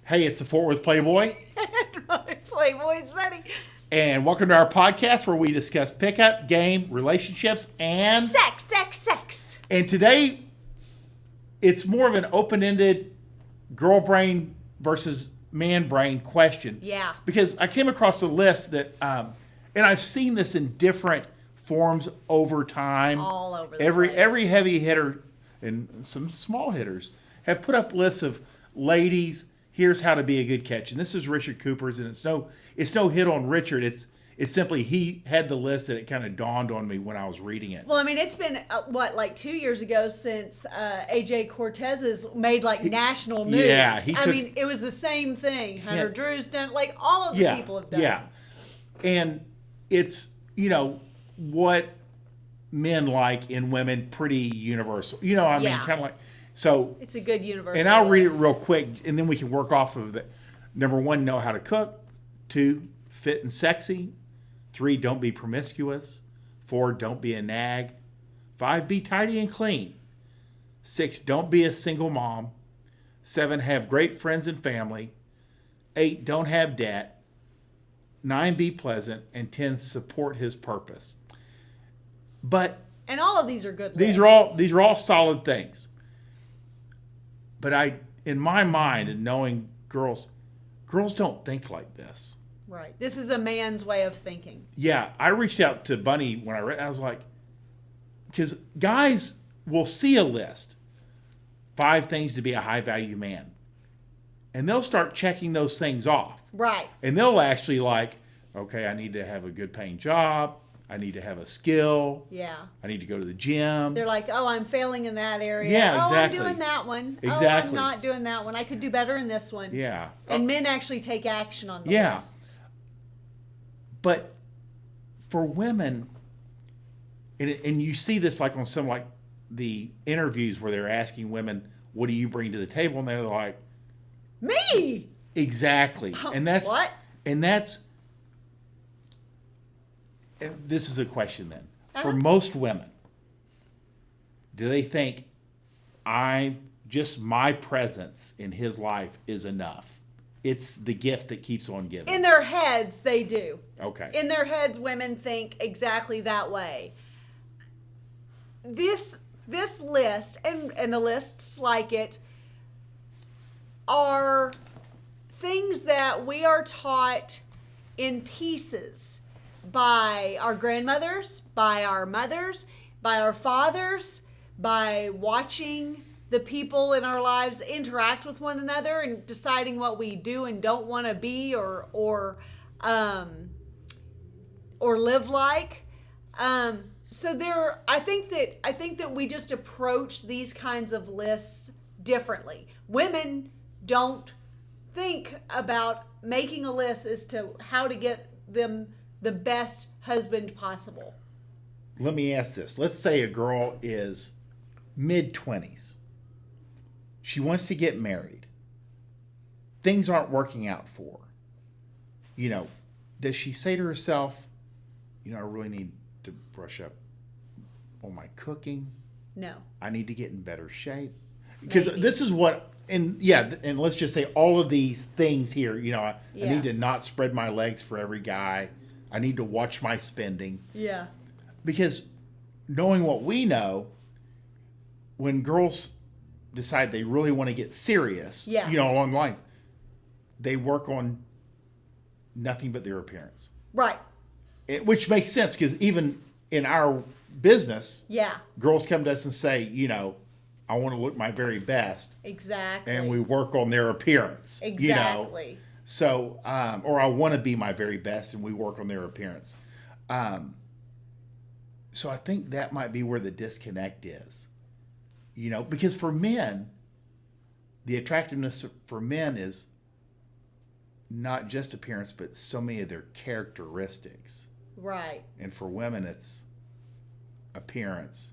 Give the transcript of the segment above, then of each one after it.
Hey, it's the Fort Worth Playboy. Playboys Bunny. And welcome to our podcast where we discuss pickup, game, relationships, and... Sex. And today, it's more of an open-ended girl brain versus man brain question. Yeah. Because I came across a list that, and I've seen this in different forms over time. All over the place. place. Every heavy hitter and some small hitters have put up lists of ladies, here's how to be a good catch. And this is Richard Cooper's, and it's no hit on Richard. It's simply he had the list that it kind of dawned on me when I was reading it. Well, I mean, it's been, like 2 years ago since AJ Cortez's made, national news. Yeah. It was the same thing. Hunter Drew's done, all of the people have done. Yeah. And it's, what men like in women, pretty universal. Kind of like, so. It's a good universal And I'll list. read it real quick, and then we can work off of it. Number 1, know how to cook. 2, fit and sexy. 3, don't be promiscuous. 4, don't be a nag. 5, be tidy and clean. 6, don't be a single mom. 7, have great friends and family. 8, don't have debt. 9, be pleasant. And 10, support his purpose. But and all of these are good these lists. are all solid things. But in my mind, and knowing girls don't think like this. Right. This is a man's way of thinking. Yeah, I reached out to Bunny when I read. I was like, because guys will see a list, 5 things to be a high value man, and they'll start checking those things off. Right. And they'll actually okay, I need to have a good paying job. I need to have a skill. Yeah. I need to go to the gym. They're like, oh, I'm failing in that area. Yeah, exactly. Oh, I'm doing that one. Exactly. Oh, I'm not doing that one. I could do better in this one. Yeah. And men actually take action on the lists. But for women, and you see this on some the interviews where they're asking women, what do you bring to the table? And they're like, me! Exactly. And that's what? And this is a question then. Uh-huh. For most women, do they think just my presence in his life is enough? It's the gift that keeps on giving. In their heads, they do. Okay. In their heads, women think exactly that way. This list, and the lists like it, are things that we are taught in pieces by our grandmothers, by our mothers, by our fathers, by watching the people in our lives interact with one another and deciding what we do and don't want to be or live like. So I think that we just approach these kinds of lists differently. Women don't think about making a list as to how to get them the best husband possible. Let me ask this. Let's say a girl is mid-20s. She wants to get married. Things aren't working out for her. Does she say to herself, I really need to brush up on my cooking? No. I need to get in better shape. Because this is what, and let's just say all of these things here, I need to not spread my legs for every guy. I need to watch my spending. Yeah. Because knowing what we know, when girls decide they really want to get serious, along the lines, they work on nothing but their appearance. Right. Which makes sense because even in our business, girls come to us and say, I want to look my very best. Exactly. And we work on their appearance. Exactly. So, or I want to be my very best and we work on their appearance. So I think that might be where the disconnect is. Because for men, the attractiveness for men is not just appearance, but so many of their characteristics. Right. And for women, it's appearance.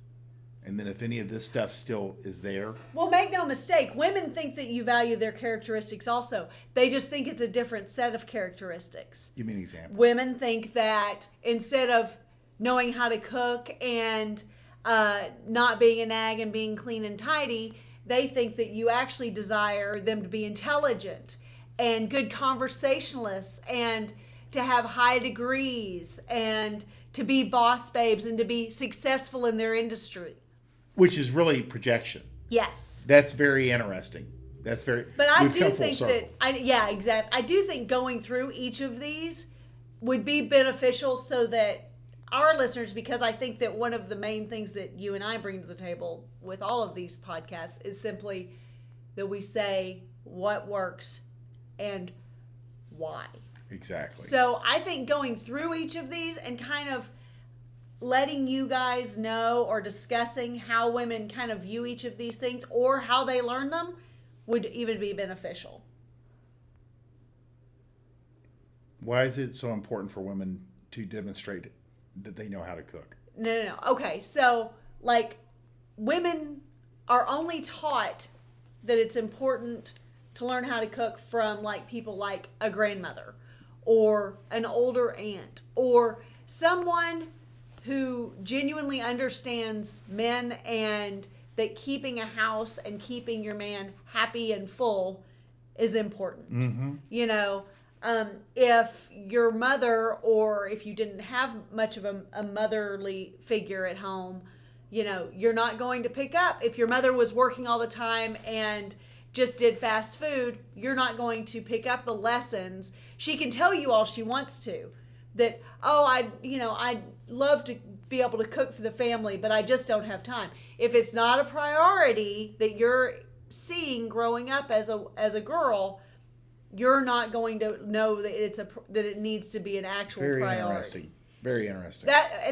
And then if any of this stuff still is there. Well, make no mistake, women think that you value their characteristics also. They just think it's a different set of characteristics. Give me an example. Women think that instead of knowing how to cook and not being a nag and being clean and tidy, they think that you actually desire them to be intelligent and good conversationalists and to have high degrees and to be boss babes and to be successful in their industry. Which is really projection. Yes. That's very interesting. That's very. But I we've do come full think circle. exactly. I do think going through each of these would be beneficial so that our listeners, because I think that one of the main things that you and I bring to the table with all of these podcasts is simply that we say what works and why. Exactly. So I think going through each of these and kind of letting you guys know or discussing how women kind of view each of these things or how they learn them would even be beneficial. Why is it so important for women to demonstrate that they know how to cook? No. Okay, so like women are only taught that it's important to learn how to cook from like people like a grandmother or an older aunt or someone who genuinely understands men and that keeping a house and keeping your man happy and full is important. Mm-hmm. You know, if your mother or if you didn't have much of a motherly figure at home, you know, you're not going to pick up. If your mother was working all the time and just did fast food, you're not going to pick up the lessons. She can tell you all she wants to. That, oh, I'd love to be able to cook for the family, but I just don't have time. If it's not a priority that you're seeing growing up as a girl, you're not going to know that that it needs to be an actual Very priority. interesting. Very interesting.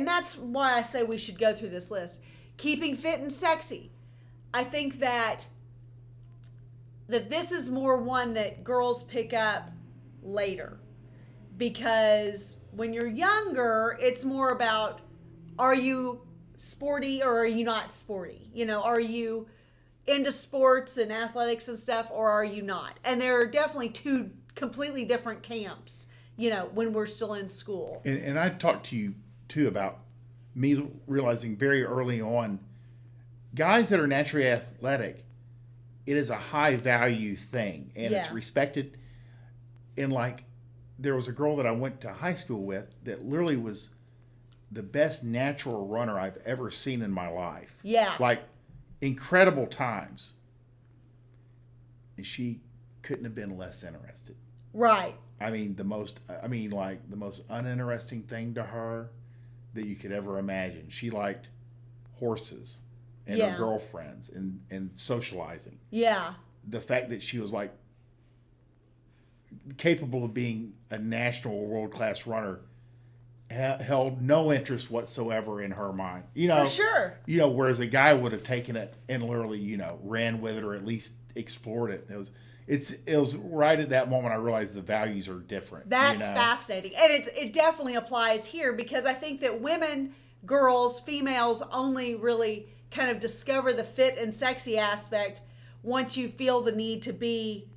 That's why I say we should go through this list. Keeping fit and sexy. I think that this is more one that girls pick up later. Because when you're younger, it's more about, are you sporty or are you not sporty? You know, are you into sports and athletics and stuff or are you not? And there are definitely two completely different camps, you know, when we're still in school. And I talked to you, too, about me realizing very early on, guys that are naturally athletic, it is a high value thing. And it's respected. And like, there was a girl that I went to high school with that literally was the best natural runner I've ever seen in my life. Yeah. Like, incredible times. And she couldn't have been less interested. Right. I mean, the most uninteresting thing to her that you could ever imagine. She liked horses and her girlfriends and socializing. Yeah. The fact that she was like capable of being a national world-class runner held no interest whatsoever in her mind. You know, for sure. You know, whereas a guy would have taken it and literally, you know, ran with it or at least explored it. It was right at that moment I realized the values are different. That's you know? fascinating. And it definitely applies here because I think that women, girls, females only really kind of discover the fit and sexy aspect once you feel the need to be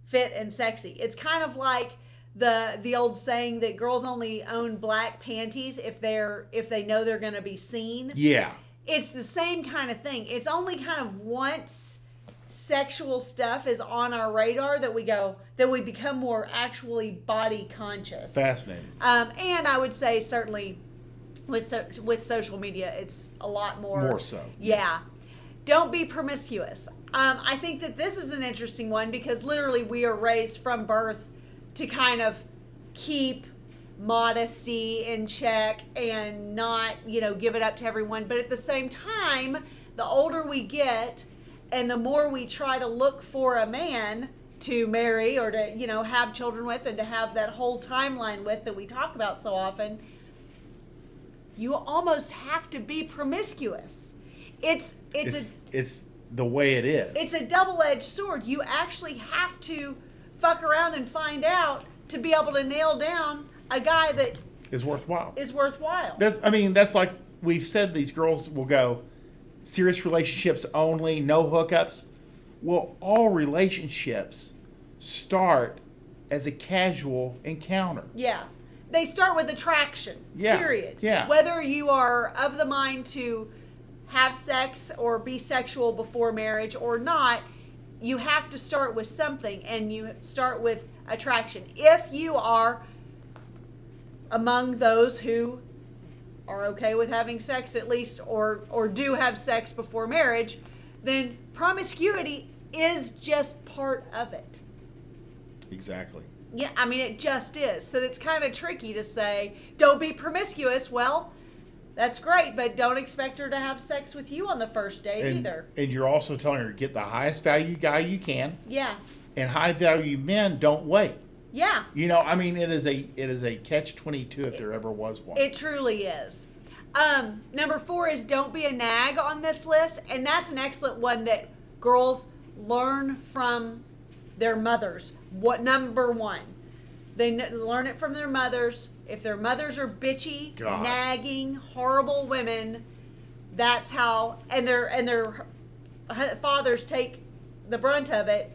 fit and sexy. It's kind of like the old saying that girls only own black panties if they know they're going to be seen. Yeah. It's the same kind of thing. It's only kind of once sexual stuff is on our radar that we become more actually body conscious. Fascinating. And I would say certainly with social media, it's a lot more so. Yeah. Don't be promiscuous. I think that this is an interesting one because literally we are raised from birth to kind of keep modesty in check and not, you know, give it up to everyone. But at the same time, the older we get and the more we try to look for a man to marry or to, you know, have children with and to have that whole timeline with that we talk about so often, you almost have to be promiscuous. It's the way it is. It's a double-edged sword. You actually have to fuck around and find out to be able to nail down a guy that is worthwhile. That's like we've said, these girls will go serious relationships only, no hookups. Well, all relationships start as a casual encounter. Yeah. They start with attraction. Yeah. Period. Yeah. Whether you are of the mind to have sex or be sexual before marriage or not, you have to start with something, and you start with attraction. If you are among those who are okay with having sex at least, or do have sex before marriage, then promiscuity is just part of it. Exactly. Yeah, I mean, it just is. So it's kind of tricky to say, don't be promiscuous. Well, that's great, but don't expect her to have sex with you on the first date either. And you're also telling her to get the highest value guy you can. Yeah. And high value men don't wait. Yeah. You know, I mean, it is a catch-22 if there ever was one. It truly is. Number 4 is don't be a nag on this list. And that's an excellent one that girls learn from their mothers. Number 1. They learn it from their mothers. If their mothers are bitchy, nagging, horrible women, that's how, and their fathers take the brunt of it,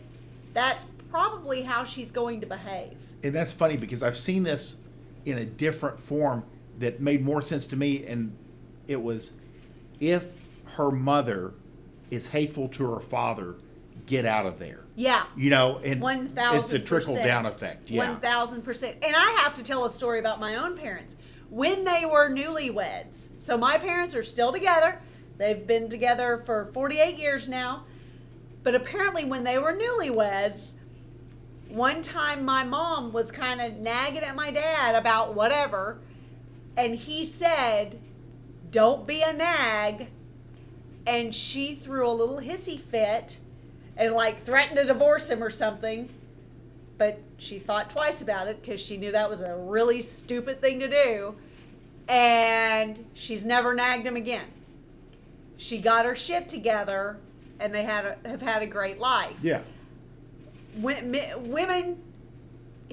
that's probably how she's going to behave. And that's funny because I've seen this in a different form that made more sense to me, and it was, if her mother is hateful to her father, get out of there. Yeah. You know, and 1,000%. it's a trickle-down effect. Yeah. 1,000%. And I have to tell a story about my own parents. When they were newlyweds, so my parents are still together. They've been together for 48 years now. But apparently when they were newlyweds, one time my mom was kind of nagging at my dad about whatever, and he said, "Don't be a nag," and she threw a little hissy fit and like threatened to divorce him or something, but she thought twice about it because she knew that was a really stupid thing to do, and she's never nagged him again. She got her shit together, and they have had a great life. Yeah. Women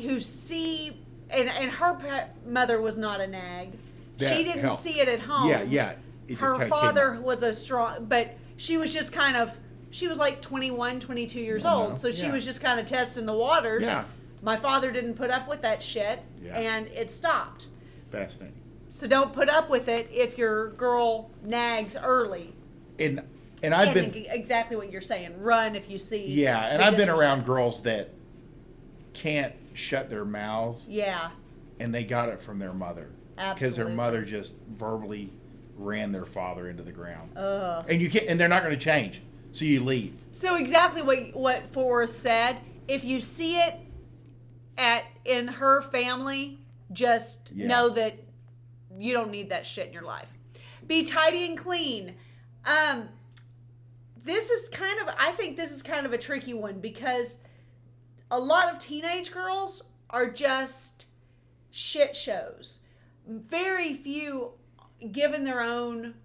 who see, and her mother was not a nag. She didn't see it at home. Yeah. Her father was a strong, but she was just kind of, she was like 21, 22 years old. So she was just kind of testing the waters. Yeah. My father didn't put up with that shit, Yeah. and it stopped. Fascinating. So don't put up with it if your girl nags early. And I've been exactly what you're saying. Run if you see. Yeah, and I've been around girls that can't shut their mouths. Yeah. And they got it from their mother. Absolutely. Because their mother just verbally ran their father into the ground. And you can't, and they're not going to change. So you leave. So exactly what Forrest said. If you see it in her family, just know that you don't need that shit in your life. Be tidy and clean. I think this is kind of a tricky one because a lot of teenage girls are just shit shows. Very few, given their own,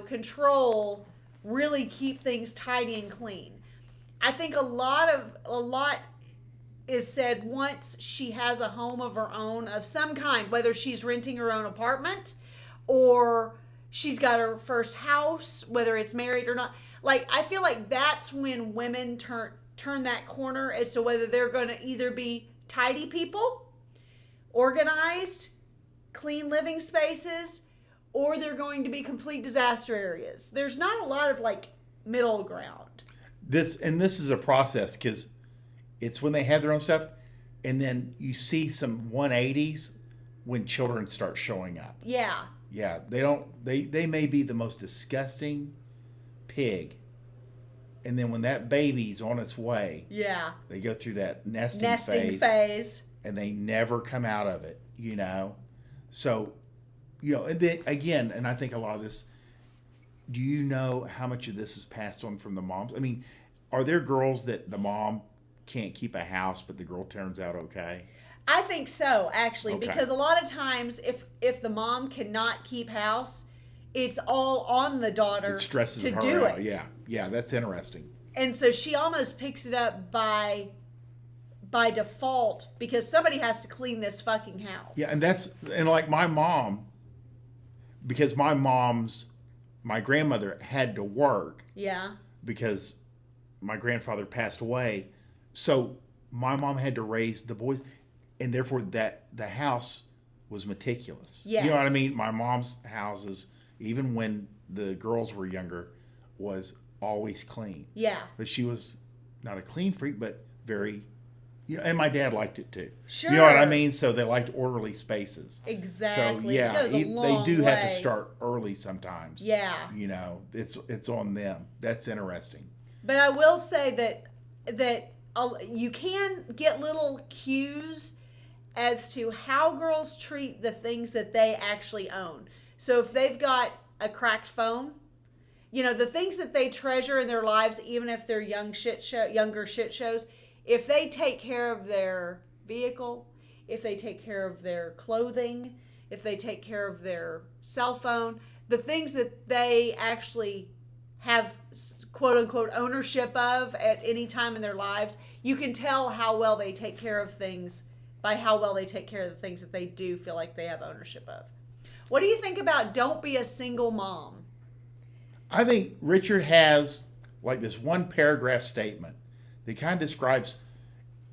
control, really keep things tidy and clean. I think a lot is said once she has a home of her own of some kind, whether she's renting her own apartment or she's got her first house, whether it's married or not. Like, I feel like that's when women turn that corner as to whether they're going to either be tidy people, organized, clean living spaces, or they're going to be complete disaster areas. There's not a lot of middle ground. This is a process because it's when they have their own stuff, and then you see some 180s when children start showing up. Yeah. Yeah, they may be the most disgusting pig. And then when that baby's on its way, they go through that nesting phase. And they never come out of it, So, and then again, and I think a lot of this, do you know how much of this is passed on from the moms? I mean, are there girls that the mom can't keep a house, but the girl turns out okay? I think so, actually, because a lot of times if the mom cannot keep house, it's all on the daughter it stresses to her do out. it. Yeah, that's interesting. And so she almost picks it up by default because somebody has to clean this fucking house. Yeah, and like my mom, because my grandmother had to work. Yeah. Because my grandfather passed away. So my mom had to raise the boys, and therefore the house was meticulous. Yes. You know what I mean? My mom's houses, even when the girls were younger, was always clean. Yeah. But she was not a clean freak, but very, and my dad liked it too. Sure. You know what I mean? So they liked orderly spaces. Exactly. So yeah, It goes a long they do have to way. start early sometimes. Yeah. It's on them. That's interesting. But I will say that you can get little cues as to how girls treat the things that they actually own. So if they've got a cracked phone, the things that they treasure in their lives, even if they're younger shit shows, if they take care of their vehicle, if they take care of their clothing, if they take care of their cell phone, the things that they actually have quote unquote ownership of at any time in their lives, you can tell how well they take care of things by how well they take care of the things that they do feel like they have ownership of. What do you think about don't be a single mom? I think Richard has like this one paragraph statement that kind of describes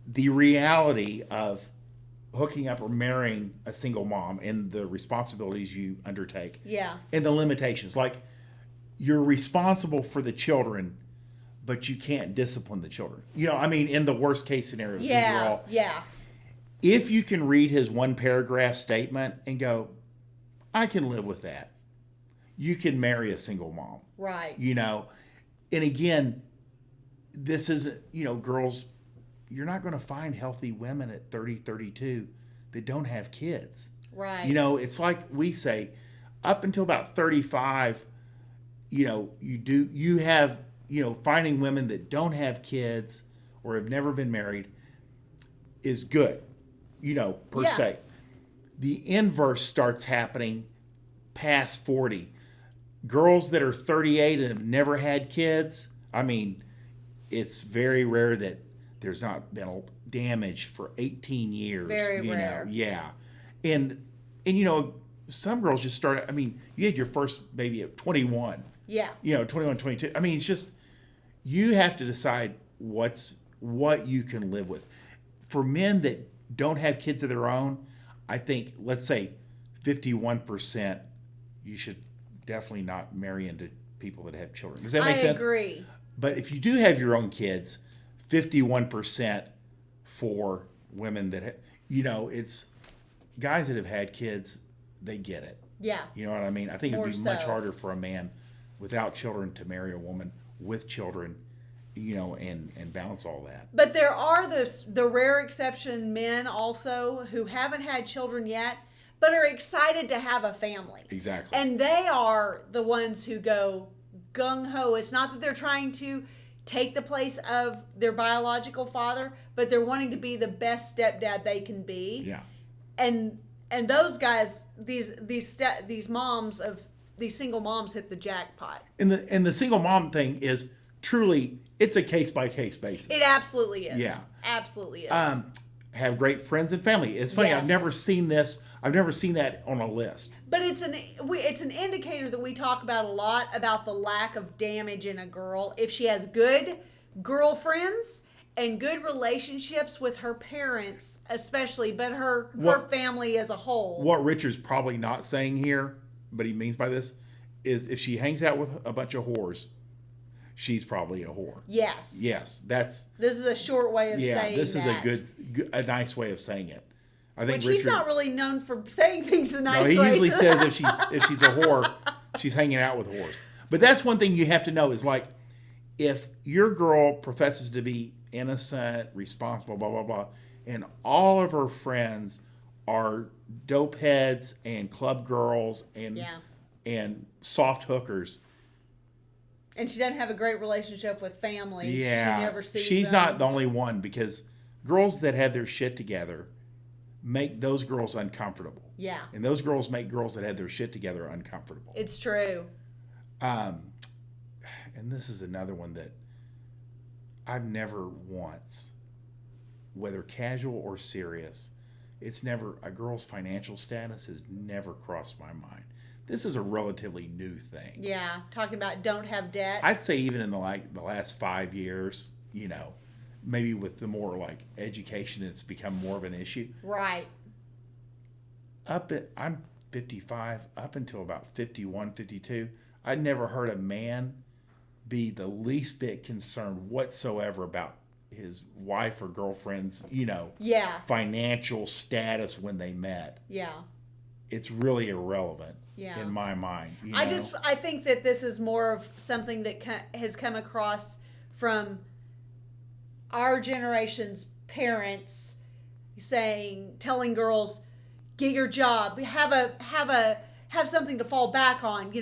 the reality of hooking up or marrying a single mom and the responsibilities you undertake. Yeah. And the limitations. Like, you're responsible for the children, but you can't discipline the children. In the worst case scenario. Yeah. Yeah. If you can read his one paragraph statement and go, I can live with that, you can marry a single mom. Right. And again, this isn't, girls, you're not going to find healthy women at 30, 32 that don't have kids. Right. It's like we say, up until about 35, you have, finding women that don't have kids or have never been married is good, per se. The inverse starts happening past 40. Girls that are 38 and have never had kids, it's very rare that there's not been damage for 18 years. Very rare. Yeah. And some girls just start, you had your first baby at 21. Yeah. 21, 22. It's just, you have to decide what you can live with. For men that don't have kids of their own, I think, let's say 51%, you should definitely not marry into people that have children. Does that make sense? I agree. But if you do have your own kids, 51% for women that, it's guys that have had kids, they get it. Yeah. You know what I mean? I think it'd be much so. harder for a man without children to marry a woman with children, and balance all that. But there are the rare exception men also who haven't had children yet, but are excited to have a family. Exactly. And they are the ones who go gung-ho. It's not that they're trying to take the place of their biological father, but they're wanting to be the best stepdad they can be. Yeah. And those guys, these single moms hit the jackpot. And the single mom thing is truly, it's a case by case basis. It absolutely is. Yeah. Absolutely is. Have great friends and family. It's funny. Yes. I've never seen this. I've never seen that on a list. But it's an indicator that we talk about a lot about the lack of damage in a girl. If she has good girlfriends and good relationships with her parents, especially, but her family as a whole. What Richard's probably not saying here, but he means by this, is if she hangs out with a bunch of whores, she's probably a whore. Yes. Yes, this is a short way of saying that. Yeah, this is a nice way of saying it. I think Which Richard, he's not really known for saying things in nice ways. ways. He usually says if she's a whore, she's hanging out with whores. But that's one thing you have to know is like, if your girl professes to be innocent, responsible, blah, blah, blah, and all of her friends are dope heads and club girls and soft hookers. And she doesn't have a great relationship with family. Yeah. She never sees She's them. not the only one, because girls that have their shit together make those girls uncomfortable. Yeah. And those girls make girls that have their shit together uncomfortable. It's true. And this is another one that I've never once, whether casual or serious, a girl's financial status has never crossed my mind. This is a relatively new thing. Yeah, talking about don't have debt. I'd say even in the last 5 years, maybe with the more education, it's become more of an issue. Right. I'm 55, up until about 51, 52, I'd never heard a man be the least bit concerned whatsoever about his wife or girlfriend's, Yeah. financial status when they met. Yeah. It's really irrelevant Yeah. in my mind. I think that this is more of something that has come across from our generation's parents telling girls, get your job, have something to fall back on,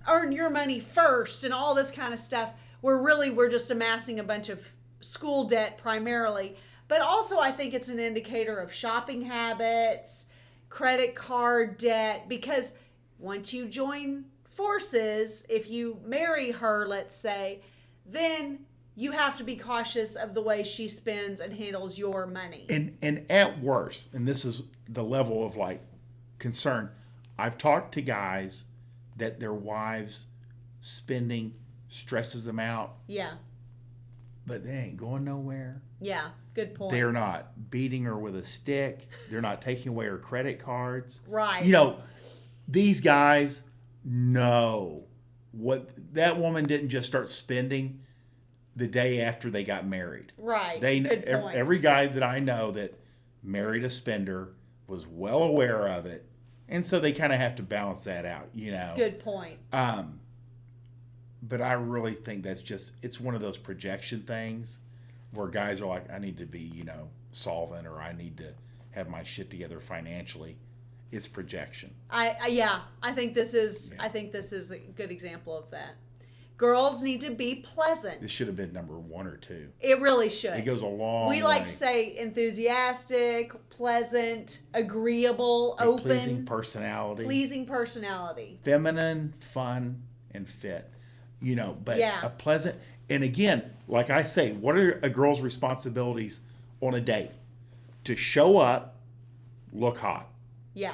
earn your money first and all this kind of stuff. We're just amassing a bunch of school debt primarily. But also I think it's an indicator of shopping habits, credit card debt, because once you join forces, if you marry her, let's say, then you have to be cautious of the way she spends and handles your money. And at worst, and this is the level of like concern, I've talked to guys that their wives spending stresses them out. Yeah. But they ain't going nowhere. Yeah, good point. They're not beating her with a stick. They're not taking away her credit cards. Right. These guys know what that woman didn't just start spending the day after they got married. Right. Good point. Every guy that I know that married a spender was well aware of it. And so they kind of have to balance that out, Good point. But I really think it's one of those projection things where guys are like, I need to be, solvent, or I need to have my shit together financially. It's projection. I think this is a good example of that. Girls need to be pleasant. This should have been number 1 or 2. It really should. It goes a long way. We like to say enthusiastic, pleasant, agreeable, open. Pleasing personality. Feminine, fun, and fit. But yeah. A pleasant, and again, like I say, what are a girl's responsibilities on a date? To show up, look hot. Yeah.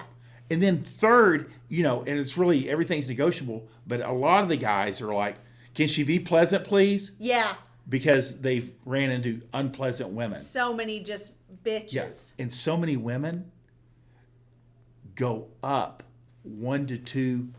And then third, and it's really, everything's negotiable, but a lot of the guys are like, can she be pleasant, please? Yeah. Because they've ran into unpleasant women. So many just bitches. Yeah. And so many women go up 1 to 2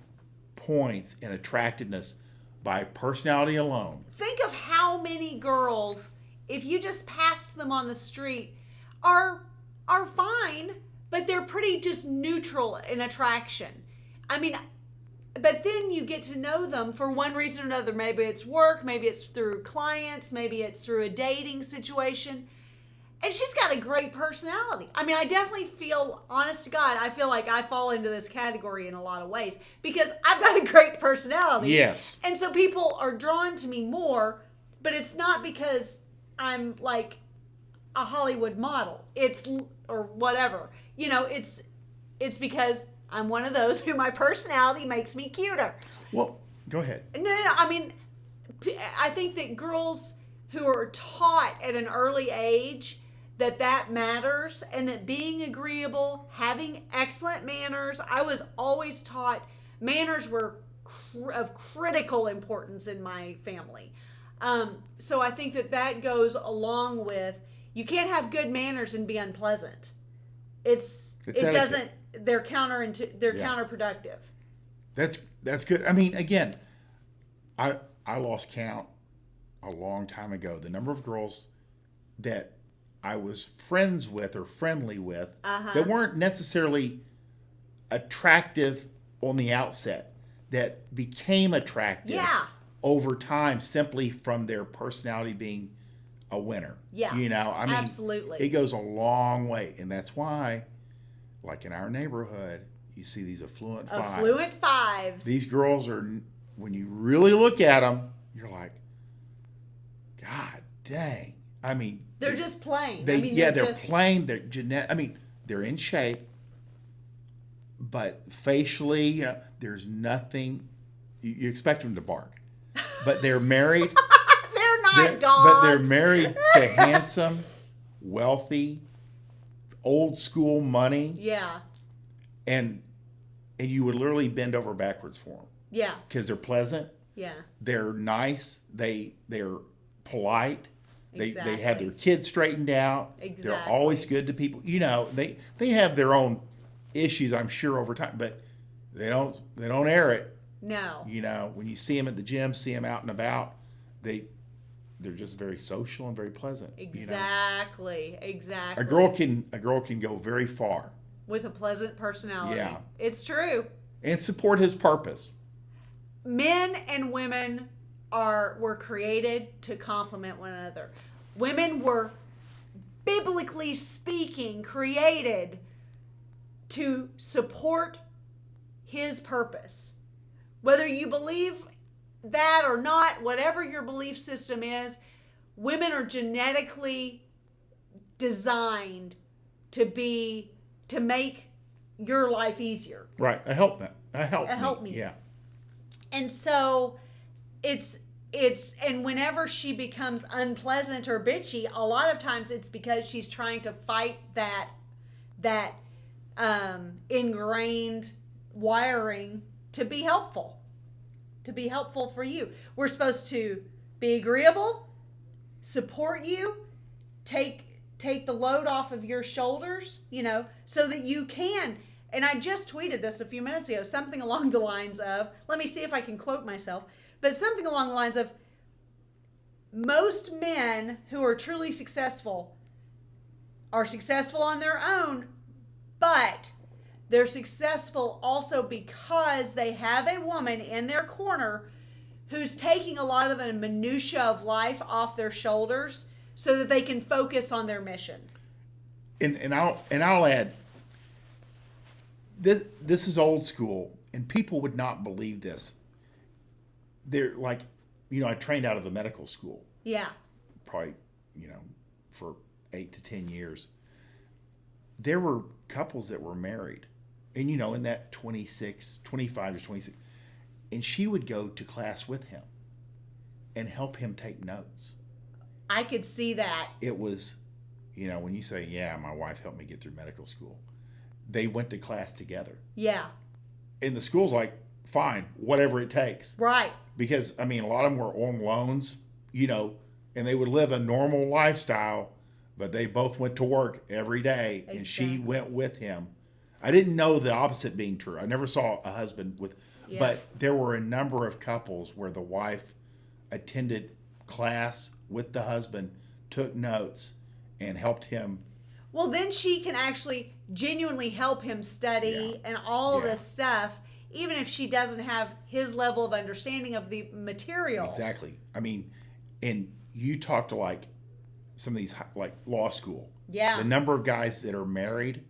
points in attractiveness by personality alone. Think of how many girls, if you just passed them on the street, are fine, but they're pretty just neutral in attraction. I mean, but then you get to know them for one reason or another. Maybe it's work, maybe it's through clients, maybe it's through a dating situation. And she's got a great personality. I mean, I definitely feel, honest to God, I feel like I fall into this category in a lot of ways because I've got a great personality. Yes. And so people are drawn to me more, but it's not because I'm like a Hollywood model. Or whatever. It's because I'm one of those who my personality makes me cuter. Well, go ahead. No. I mean, I think that girls who are taught at an early age that matters, and that being agreeable, having excellent manners. I was always taught manners were of critical importance in my family. So I think that goes along with, you can't have good manners and be unpleasant. It doesn't. They're counterproductive. That's good. I mean, again, I lost count a long time ago. The number of girls that I was friends with or friendly with that weren't necessarily attractive on the outset, that became attractive over time simply from their personality being a winner. Yeah. I mean, absolutely. It goes a long way. And that's why, like in our neighborhood, you see these affluent fives. These girls are, when you really look at them, you're like, God dang. I mean, they're just plain. They're plain. They're genetic. I mean, they're in shape, but facially, there's nothing. You expect them to bark, but they're married. They're not dogs. But they're married to handsome, wealthy, old school money. Yeah. And you would literally bend over backwards for them. Yeah. Because they're pleasant. Yeah. They're nice. They're polite. Exactly. They have their kids straightened out. Exactly. They're always good to people. They have their own issues, I'm sure, over time, but they don't air it. No. When you see them at the gym, see them out and about, they're just very social and very pleasant. Exactly. Exactly. A girl can go very far. With a pleasant personality. Yeah. It's true. And support his purpose. Men and women were created to complement one another. Women were, biblically speaking, created to support his purpose. Whether you believe that or not, whatever your belief system is, women are genetically designed to make your life easier. Right. A help me. Yeah. And so it's and whenever she becomes unpleasant or bitchy, a lot of times it's because she's trying to fight that ingrained wiring to be helpful for you. We're supposed to be agreeable, support you, take the load off of your shoulders, so that you can. And I just tweeted this a few minutes ago, something along the lines of, let me see if I can quote myself, but something along the lines of, most men who are truly successful are successful on their own, but they're successful also because they have a woman in their corner who's taking a lot of the minutia of life off their shoulders so that they can focus on their mission. And I'll add, this is old school, and people would not believe this. They're like, I trained out of a medical school. Yeah. Probably, for 8 to 10 years. There were couples that were married, and in that 25 to 26, and she would go to class with him and help him take notes. I could see that. It was, when you say, yeah, my wife helped me get through medical school, they went to class together. Yeah. And the school's like, fine, whatever it takes. Right. Because, a lot of them were on loans, and they would live a normal lifestyle, but they both went to work every day, and she went with him. I didn't know the opposite being true. I never saw a husband with, but there were a number of couples where the wife attended class with the husband, took notes, and helped him. Well, then she can actually genuinely help him study and all this stuff, even if she doesn't have his level of understanding of the material. Exactly. And you talk to some of these, law school. Yeah. The number of guys that are married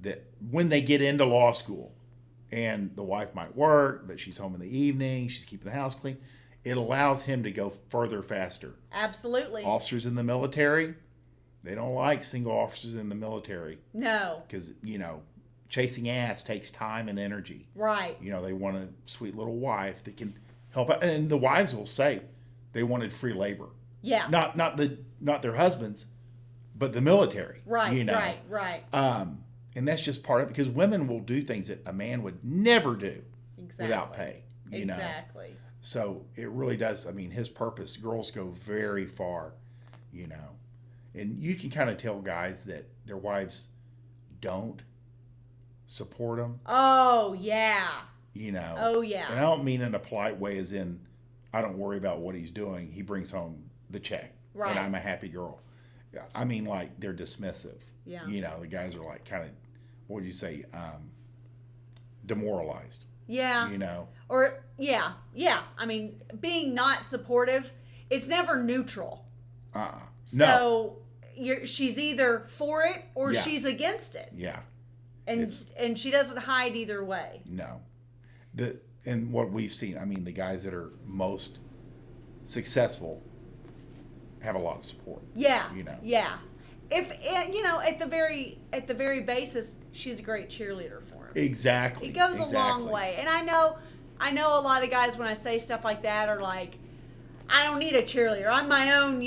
that when they get into law school and the wife might work, but she's home in the evening, she's keeping the house clean, it allows him to go further faster. Absolutely. Officers in the military, they don't like single officers in the military. No. Because, chasing ass takes time and energy. Right. They want a sweet little wife that can help out. And the wives will say they wanted free labor. Yeah. Not their husbands, but the military. Right, right. And that's just part of it, because women will do things that a man would never do without pay. Exactly. So it really does. His purpose, girls go very far, And you can kind of tell guys that their wives don't support them. Oh, yeah. Oh, yeah. And I don't mean in a polite way as in, I don't worry about what he's doing. He brings home the check. Right. And I'm a happy girl. I mean, they're dismissive. Yeah. The guys are kind of, what would you say, demoralized. Yeah. Or, yeah. Being not supportive, it's never neutral. So she's either for it or she's against it. Yeah. And she doesn't hide either way. No. And what we've seen, the guys that are most successful have a lot of support. Yeah. Yeah. If at the very basis, she's a great cheerleader for him. Exactly. It goes a long way. And I know a lot of guys, when I say stuff like that, are like, I don't need a cheerleader. I'm my own,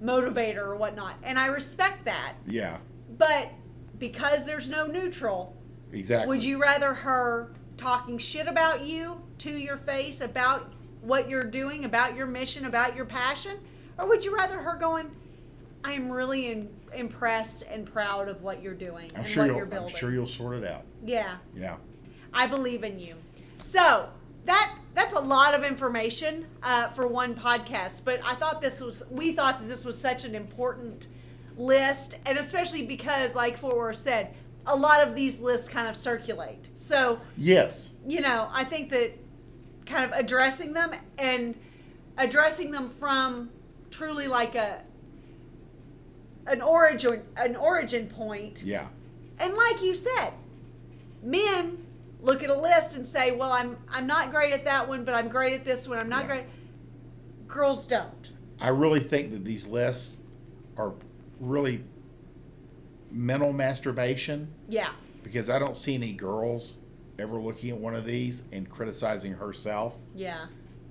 motivator or whatnot. And I respect that. Yeah. But because there's no neutral, exactly. Would you rather her talking shit about you to your face, about what you're doing, about your mission, about your passion? Or would you rather her going, I am really impressed and proud of what you're doing and what you're building. I'm sure you'll sort it out. Yeah. Yeah. I believe in you. So, that that's a lot of information for one podcast. But we thought that this was such an important list, and especially because, like Fort Worth said, a lot of these lists kind of circulate. So yes, I think that kind of addressing them from truly like an origin point. yeah, And like you said, men look at a list and say, well, I'm not great at that one, but I'm great at this one. I'm not great. Girls don't. I really think that these lists are really mental masturbation. Yeah. Because I don't see any girls ever looking at one of these and criticizing herself. Yeah.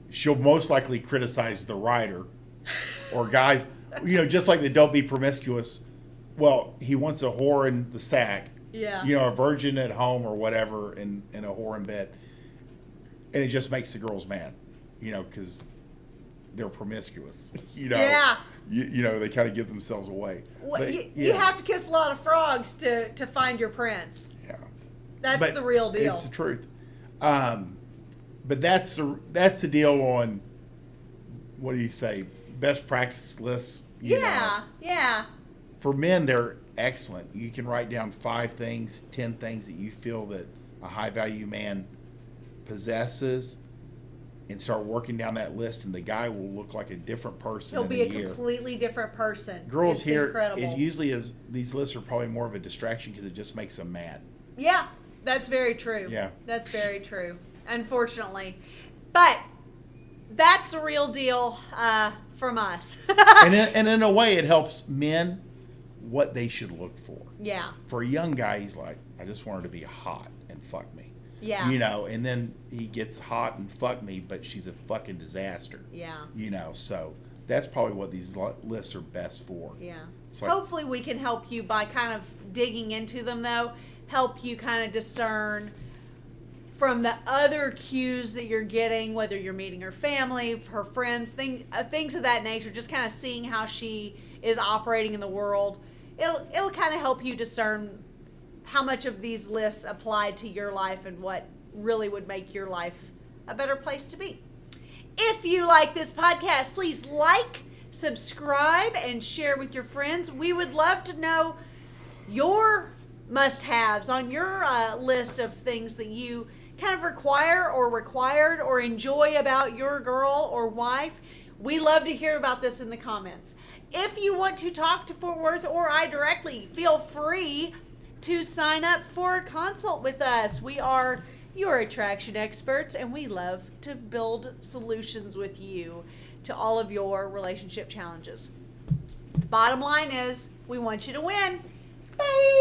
She'll most likely criticize the writer or guys, just like the don't be promiscuous. Well, he wants a whore in the sack. Yeah. A virgin at home or whatever and a whore in bed. And it just makes the girls mad, because they're promiscuous. Yeah. They kind of give themselves away. Well, But, you have to kiss a lot of frogs to find your prince. Yeah. That's the real deal. It's the truth. But that's the deal on, what do you say, best practice lists. Yeah. For men, they're excellent. You can write down 5 things, 10 things that you feel that a high value man possesses, and start working down that list, and the guy will look like a different person. He'll be a year. Completely different person. Girls it's here, incredible. it usually is. These lists are probably more of a distraction because it just makes them mad. Yeah, that's very true. Yeah, that's very true. Unfortunately, but that's the real deal from us. and in a way, it helps men what they should look for. Yeah. For a young guy, he's like, I just want her to be hot and fuck me. Yeah. And then he gets hot and fuck me, but she's a fucking disaster. Yeah. So that's probably what these lists are best for. Yeah. It's like, hopefully we can help you by kind of digging into them, though, help you kind of discern from the other cues that you're getting, whether you're meeting her family, her friends, things of that nature, just kind of seeing how she is operating in the world. It'll kind of help you discern how much of these lists apply to your life and what really would make your life a better place to be. If you like this podcast, please like, subscribe, and share with your friends. We would love to know your must-haves on your list of things that you kind of require or required or enjoy about your girl or wife. We love to hear about this in the comments. If you want to talk to Fort Worth or I directly, feel free to sign up for a consult with us. We are your attraction experts, and we love to build solutions with you to all of your relationship challenges. The bottom line is, we want you to win. Bye!